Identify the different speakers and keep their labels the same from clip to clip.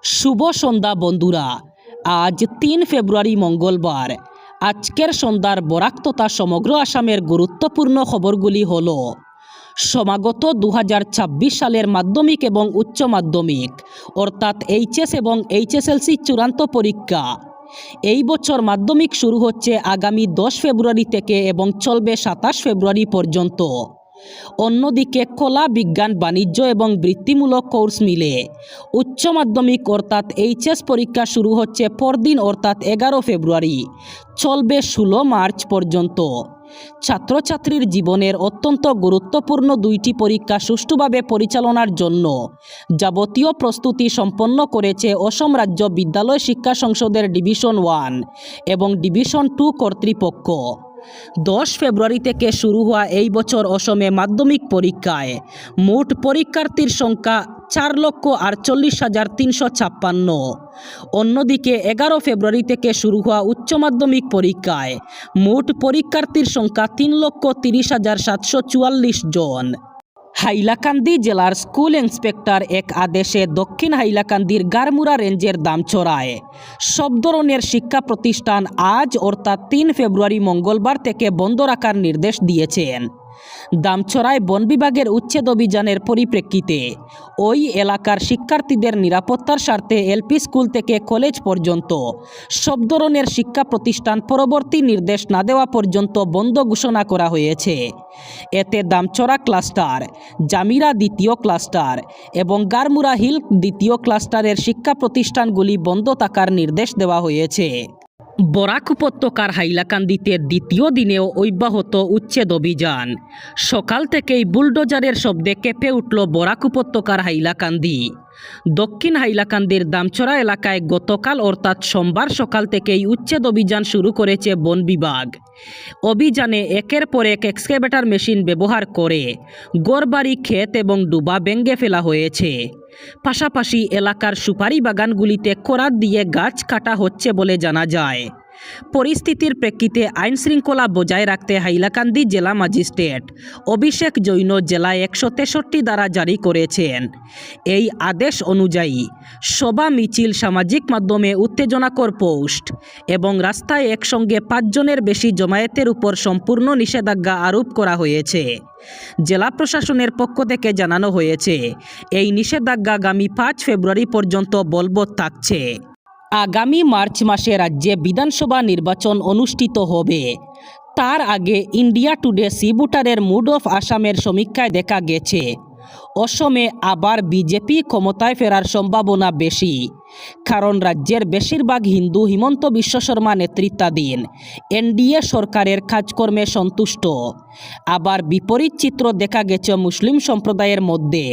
Speaker 1: শুভ সন্ধ্যা বন্ধুরা। আজ ৩ ফেব্রুয়ারি মঙ্গলবার। আজকের সন্ধ্যার বরাক তথা সমগ্র আসামের গুরুত্বপূর্ণ খবরগুলি হল: সমাগত ২০২৬ সালের মাধ্যমিক এবং উচ্চ মাধ্যমিক অর্থাৎ এইচএস এবং এইচএসএলসি চূড়ান্ত পরীক্ষা। এই বছর মাধ্যমিক শুরু হচ্ছে আগামী ১০ ফেব্রুয়ারি থেকে এবং চলবে ২৭ ফেব্রুয়ারি পর্যন্ত। অন্যদিকে কলা, বিজ্ঞান, বাণিজ্য এবং বৃত্তিমূলক কোর্স মিলে উচ্চ মাধ্যমিক অর্থাৎ এইচএস পরীক্ষা শুরু হচ্ছে পরদিন অর্থাৎ ১১ ফেব্রুয়ারি, চলবে ১৬ মার্চ পর্যন্ত। ছাত্রছাত্রীর জীবনের অত্যন্ত গুরুত্বপূর্ণ দুইটি পরীক্ষা সুষ্ঠুভাবে পরিচালনার জন্য যাবতীয় প্রস্তুতি সম্পন্ন করেছে অসম রাজ্য বিদ্যালয় শিক্ষা সংসদের ডিভিশন ১ এবং ডিভিশন ২ কর্তৃপক্ষ। ১০ ফেব্রুয়ারি থেকে শুরু হওয়া এই বছর অসমে মাধ্যমিক পরীক্ষায় মোট পরীক্ষার্থীর সংখ্যা ৪,৪৮,৩৫৬। অন্যদিকে ১১ ফেব্রুয়ারি থেকে শুরু হওয়া উচ্চ মাধ্যমিক পরীক্ষায় মোট পরীক্ষার্থীর সংখ্যা ৩,৩০,৭৪৪ জন। হাইলাকান্দি জেলার স্কুল ইন্সপেক্টর এক আদেশে দক্ষিণ হাইলাকান্দির গারমুরা রেঞ্জের দামছড়ায় সব ধরনের শিক্ষা প্রতিষ্ঠান আজ অর্থাৎ ৩ ফেব্রুয়ারি মঙ্গলবার থেকে বন্ধ রাখার নির্দেশ দিয়েছেন। দামছড়ায় বন বিভাগের উচ্ছেদ অভিযানের পরিপ্রেক্ষিতে ওই এলাকার শিক্ষার্থীদের নিরাপত্তার স্বার্থে এলপি স্কুল থেকে কলেজ পর্যন্ত সব ধরনের শিক্ষা প্রতিষ্ঠান পরবর্তী নির্দেশ না দেওয়া পর্যন্ত বন্ধ ঘোষণা করা হয়েছে। এতে দামছড়া ক্লাস্টার, জামিরা দ্বিতীয় ক্লাস্টার এবং গারমুরা হিল দ্বিতীয় ক্লাস্টারের শিক্ষা প্রতিষ্ঠানগুলি বন্ধ থাকার নির্দেশ দেওয়া হয়েছে। বরাক উপত্যকার হাইলাকান্দিতে দ্বিতীয় দিনেও অব্যাহত উচ্ছেদ অভিযান। সকাল থেকেই বুলডোজারের শব্দে কেঁপে উঠল বরাক উপত্যকার হাইলাকান্দি। দক্ষিণ হাইলাকান্দির দামছড়া এলাকায় গতকাল অর্থাৎ সোমবার সকাল থেকেই উচ্ছেদ অভিযান শুরু করেছে বন বিভাগ। অভিযানে একের পর এক এক্সকেভেটর মেশিন ব্যবহার করে গড়বাড়ি, ক্ষেত এবং ডুবা ভেঙে ফেলা হয়েছে। পাশাপাশি এলাকার সুপারি বাগানগুলিতে করাত দিয়ে গাছ কাটা হচ্ছে বলে জানা যায়। পরিস্থিতির প্রেক্ষিতে আইন শৃঙ্খলা বজায় রাখতে হাইলাকান্দি জেলা ম্যাজিস্ট্রেট অভিষেক জৈন জেলায় ১৬৩ ধারা জারি করেছেন। এই আদেশ অনুযায়ী সভা, মিছিল, সামাজিক মাধ্যমে উত্তেজনাকর পোস্ট এবং রাস্তায় একসঙ্গে ৫ জনের বেশি জমায়েতের উপর সম্পূর্ণ নিষেধাজ্ঞা আরোপ করা হয়েছে। জেলা প্রশাসনের পক্ষ থেকে জানানো হয়েছে, এই নিষেধাজ্ঞা আগামী ৫ ফেব্রুয়ারি পর্যন্ত বলবৎ থাকছে। আগামী মার্চ মাসে রাজ্যে বিধানসভা নির্বাচন অনুষ্ঠিত হবে। তার আগে ইন্ডিয়া টুডে সি ভোটারের মুড অফ আসামের সমীক্ষায় দেখা গেছে অসমে আবার বিজেপি ক্ষমতায় ফেরার সম্ভাবনা বেশি, কারণ রাজ্যের বেশিরভাগ হিন্দু হিমন্ত বিশ্ব শর্মা নেতৃত্বাধীন এনডিএ সরকারের কাজকর্মে সন্তুষ্ট। আবার বিপরীত চিত্র দেখা গেছে মুসলিম সম্প্রদায়ের মধ্যে।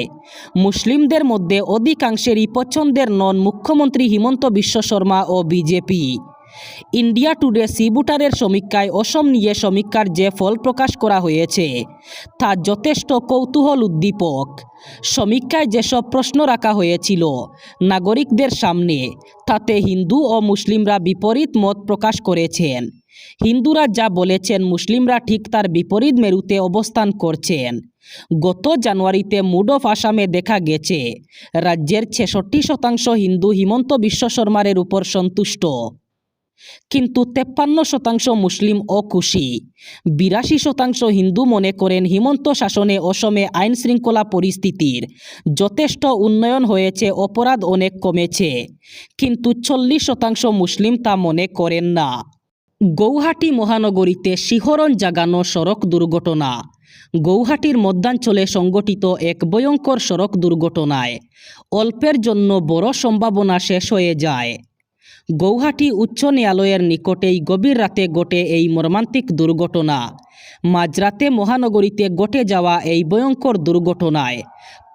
Speaker 1: মুসলিমদের মধ্যে অধিকাংশেরই পছন্দের নন মুখ্যমন্ত্রী হিমন্ত বিশ্ব শর্মা ও বিজেপি। ইন্ডিয়া টুডে সি ভোটারের সমীক্ষায় অসম নিয়ে সমীক্ষার যে ফল প্রকাশ করা হয়েছে তা যথেষ্ট কৌতূহল উদ্দীপক। সমীক্ষায় যেসব প্রশ্ন রাখা হয়েছিল নাগরিকদের সামনে, তাতে হিন্দু ও মুসলিমরা বিপরীত মত প্রকাশ করেছেন। হিন্দুরা যা বলেছেন, মুসলিমরা ঠিক তার বিপরীত মেরুতে অবস্থান করছেন। গত জানুয়ারিতে মুড অফ আসামে দেখা গেছে রাজ্যের ৬৬% হিন্দু হিমন্ত বিশ্ব শর্মারের উপর সন্তুষ্ট, কিন্তু ৫৩% মুসলিম অখুশি। ৮২% হিন্দু মনে করেন হিমন্ত শাসনে অসমে আইন শৃঙ্খলা পরিস্থিতির যথেষ্ট উন্নয়ন হয়েছে, অপরাধ অনেক কমেছে, কিন্তু ৪০% মুসলিম তা মনে করেন না। গৌহাটি মহানগরীতে শিহরণ জাগানো সড়ক দুর্ঘটনা। গৌহাটির মধ্যাঞ্চলে সংঘটিত এক ভয়ঙ্কর সড়ক দুর্ঘটনায় অল্পের জন্য বড় সম্ভাবনা শেষ হয়ে যায়। গৌহাটি উচ্চ ন্যায়ালয়ের নিকটেই গভীর রাতে ঘটে এই মর্মান্তিক দুর্ঘটনা। মাঝরাতে মহানগরীতে ঘটে যাওয়া এই ভয়ঙ্কর দুর্ঘটনায়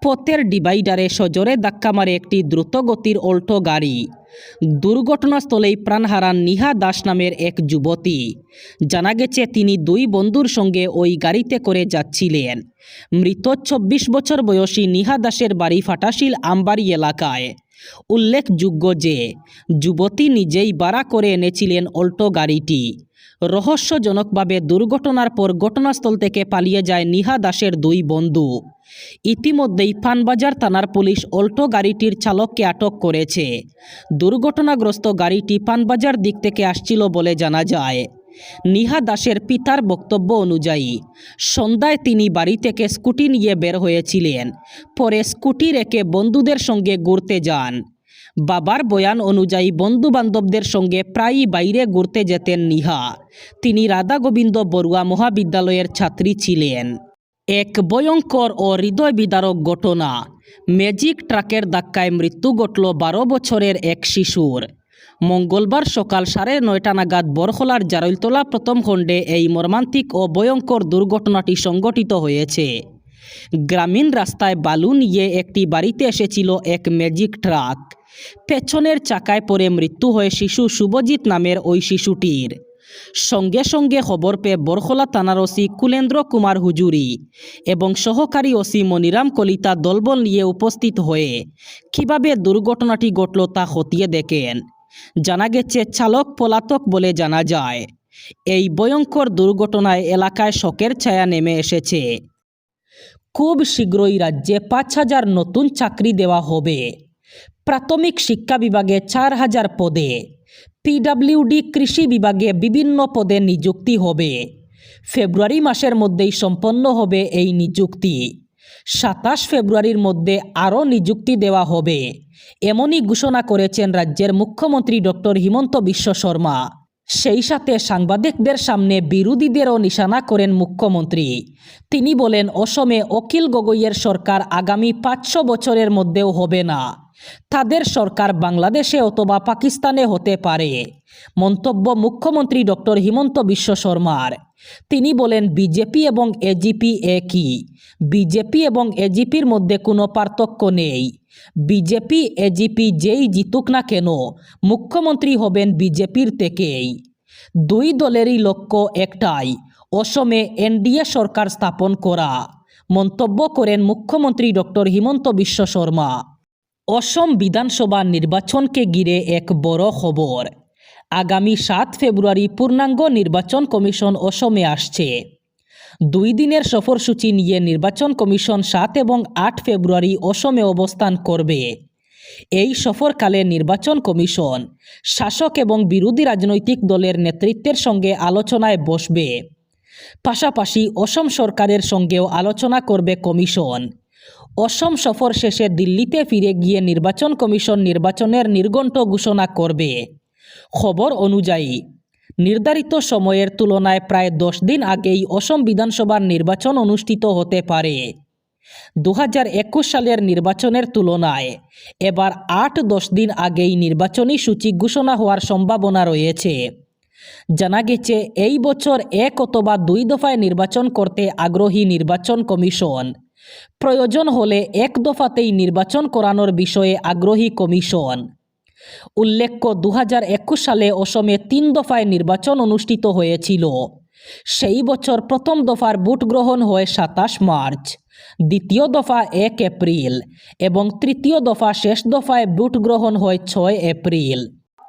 Speaker 1: পথের ডিভাইডারে সজোরে ধাক্কা মারে একটি দ্রুতগতির অল্টো গাড়ি। দুর্ঘটনাস্থলেই প্রাণ হারান নিহা দাস নামের এক যুবতী। জানা গেছে তিনি ২ বন্ধুর সঙ্গে ওই গাড়িতে করে যাচ্ছিলেন। মৃত ২৪ বছর বয়সী নিহা দাসের বাড়ি ফাটাশিল আমবাড়ি এলাকায়। উল্লেখযোগ্য যে যুবতী নিজেই ভাড়া করে এনেছিলেন অল্টো গাড়িটি। রহস্যজনকভাবে দুর্ঘটনার পর ঘটনাস্থল থেকে পালিয়ে যায় নিহা দাসের দুই বন্ধু। ইতিমধ্যেই পানবাজার থানার পুলিশ অল্টো গাড়িটির চালককে আটক করেছে। দুর্ঘটনাগ্রস্ত গাড়িটি পানবাজার দিক থেকে আসছিল বলে জানা যায়। নিহা দাসের পিতার বক্তব্য অনুযায়ী সন্ধ্যায় তিনি বাড়ি থেকে স্কুটি নিয়ে বের হয়েছিলেন। পরে স্কুটি রেখে বন্ধুদের সঙ্গে ঘুরতে যান। বাবার বয়ান অনুযায়ী বন্ধুবান্ধবদের সঙ্গে প্রায়ই বাইরে ঘুরতে যেতেন নিহা। তিনি রাধা গোবিন্দ বড়ুয়া মহাবিদ্যালয়ের ছাত্রী ছিলেন। এক ভয়ঙ্কর ও হৃদয় বিদারক ঘটনা। ম্যাজিক ট্রাকের ধাক্কায় মৃত্যু ঘটল 12 বছরের এক শিশুর। মঙ্গলবার সকাল 9:30 নাগাদ বরখলার জারৈলতলা প্রথম খণ্ডে এই মর্মান্তিক ও ভয়ঙ্কর দুর্ঘটনাটি সংঘটিত হয়েছে। গ্রামীণ রাস্তায় বালু নিয়ে একটি বাড়িতে এসেছিল এক ম্যাজিক ট্রাক। পেছনের চাকায় পড়ে মৃত্যু হয় শিশু শুভজিৎ নামের ওই শিশুটির। সঙ্গে সঙ্গে খবর পেয়ে বরখলা থানার ওসি কুলেন্দ্র কুমার হুজুরি এবং সহকারী ওসি মনিরাম কলিতা দলবল নিয়ে উপস্থিত হয়ে কীভাবে দুর্ঘটনাটি ঘটল তা খতিয়ে দেখেন। জানা গেছে চালক পলাতক বলে জানা যায়। এই ভয়ঙ্কর দুর্ঘটনায় এলাকায় শোকের ছায়া নেমে এসেছে। খুব শীঘ্রই রাজ্যে 5,000 নতুন চাকরি দেওয়া হবে। প্রাথমিক শিক্ষা বিভাগে 4,000 পদে, পিডব্লিউডি কৃষি বিভাগে বিভিন্ন পদে নিযুক্তি হবে। ফেব্রুয়ারি মাসের মধ্যেই সম্পন্ন হবে এই নিযুক্তি। 27 ফেব্রুয়ারির মধ্যে আরও নিযুক্তি দেওয়া হবে, এমনই ঘোষণা করেছেন রাজ্যের মুখ্যমন্ত্রী ডক্টর হিমন্ত বিশ্ব শর্মা। সেই সাথে সাংবাদিকদের সামনে বিরোধীদেরও নিশানা করেন মুখ্যমন্ত্রী। তিনি বলেন, অসমে অখিল গগৈয়ের সরকার আগামী 500 বছরের মধ্যেও হবে না। তাদের সরকার বাংলাদেশে অথবা পাকিস্তানে হতে পারে। মন্তব্য মুখ্যমন্ত্রী ডক্টর হিমন্ত বিশ্ব শর্মার। তিনি বলেন, বিজেপি এবং এজিপি একই। বিজেপি এবং এজিপির মধ্যে কোনো পার্থক্য নেই। বিজেপি এজিপি যেই জিতুক না কেন মুখ্যমন্ত্রী হবেন বিজেপির থেকেই। দুই দলেরই লক্ষ্য একটাই, অসমে এনডিএ সরকার স্থাপন করা। মন্তব্য করেন মুখ্যমন্ত্রী ডক্টর হিমন্ত বিশ্ব শর্মা। অসম বিধানসভা নির্বাচনকে ঘিরে এক বড় খবর। আগামী 7 ফেব্রুয়ারি পূর্ণাঙ্গ নির্বাচন কমিশন অসমে আসছে। 2 দিনের সফরসূচি নিয়ে নির্বাচন কমিশন 7 এবং 8 ফেব্রুয়ারি অসমে অবস্থান করবে। এই সফরকালে নির্বাচন কমিশন শাসক এবং বিরোধী রাজনৈতিক দলের নেতৃত্বের সঙ্গে আলোচনায় বসবে। পাশাপাশি অসম সরকারের সঙ্গেও আলোচনা করবে কমিশন। অসম সফর শেষে দিল্লিতে ফিরে গিয়ে নির্বাচন কমিশন নির্বাচনের নির্ঘণ্ট ঘোষণা করবে। খবর অনুযায়ী নির্ধারিত সময়ের তুলনায় প্রায় 10 দিন আগেই অসম বিধানসভার নির্বাচন অনুষ্ঠিত হতে পারে। 2021 সালের নির্বাচনের তুলনায় এবার 8-10 দিন আগেই নির্বাচনী সূচি ঘোষণা হওয়ার সম্ভাবনা রয়েছে। জানা গেছে, এই বছর 1 অথবা 2 দফায় নির্বাচন করতে আগ্রহী নির্বাচন কমিশন। প্রয়োজন হলে 1 দফাতেই নির্বাচন করানোর বিষয়ে আগ্রহী কমিশন। উল্লেখ্য, 2021 সালে অসমে 3 দফায় নির্বাচন অনুষ্ঠিত হয়েছিল। সেই বছর প্রথম দফার ভোট গ্রহণ হয় 27 মার্চ, দ্বিতীয় দফা 1 এপ্রিল এবং তৃতীয় দফা শেষ দফায় ভোট গ্রহণ হয় 6 এপ্রিল।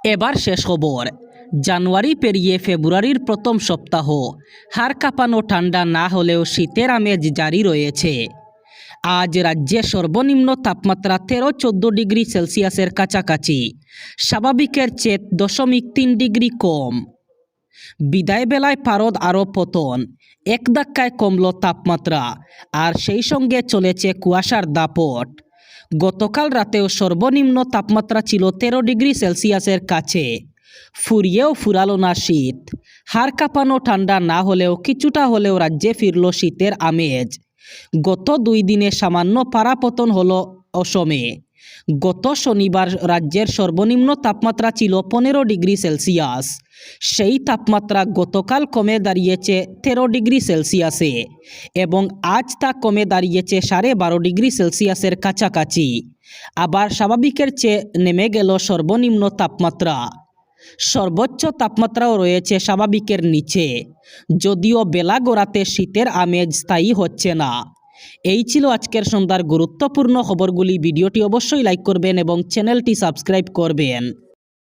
Speaker 1: এবার শেষ খবর। জানুয়ারি পেরিয়ে ফেব্রুয়ারির প্রথম সপ্তাহ। হাড় কাঁপানো ঠান্ডা না হলেও শীতের আমেজ জারি রয়েছে। আজ রাজ্যে সর্বনিম্ন তাপমাত্রা 13-14 ডিগ্রি সেলসিয়াসের কাছাকাছি, স্বাভাবিকের চেয়ে 0.3 ডিগ্রি কম। বিদায় বেলায় পারদ আরও পতন, এক ধাক্কায় কমল তাপমাত্রা, আর সেই সঙ্গে চলেছে কুয়াশার দাপট। গতকাল রাতেও সর্বনিম্ন তাপমাত্রা ছিল 13 ডিগ্রি সেলসিয়াসের কাছে। ফুরিয়েও ফুরালো না শীত। হাড় কাঁপানো ঠান্ডা না হলেও কিছুটা হলেও রাজ্যে ফিরল শীতের আমেজ। গত 2 দিনে সামান্য পারাপতন হলো অসমে। গত শনিবার রাজ্যের সর্বনিম্ন তাপমাত্রা ছিল 15 ডিগ্রি সেলসিয়াস। সেই তাপমাত্রা গতকাল কমে দাঁড়িয়েছে 13 ডিগ্রি সেলসিয়াসে এবং আজ তা কমে দাঁড়িয়েছে 12.5 ডিগ্রি সেলসিয়াসের কাছাকাছি। আবার স্বাভাবিকের চেয়ে নেমে গেল সর্বনিম্ন তাপমাত্রা। সর্বোচ্চ তাপমাত্রাও রয়েছে স্বাভাবিকের নিচে। যদিও বেলা গড়াতে শীতের আমেজ স্থায়ী হচ্ছে না। এই ছিল আজকের সন্ধ্যার গুরুত্বপূর্ণ খবরগুলি। ভিডিওটি অবশ্যই লাইক করবেন এবং চ্যানেলটি সাবস্ক্রাইব করবেন।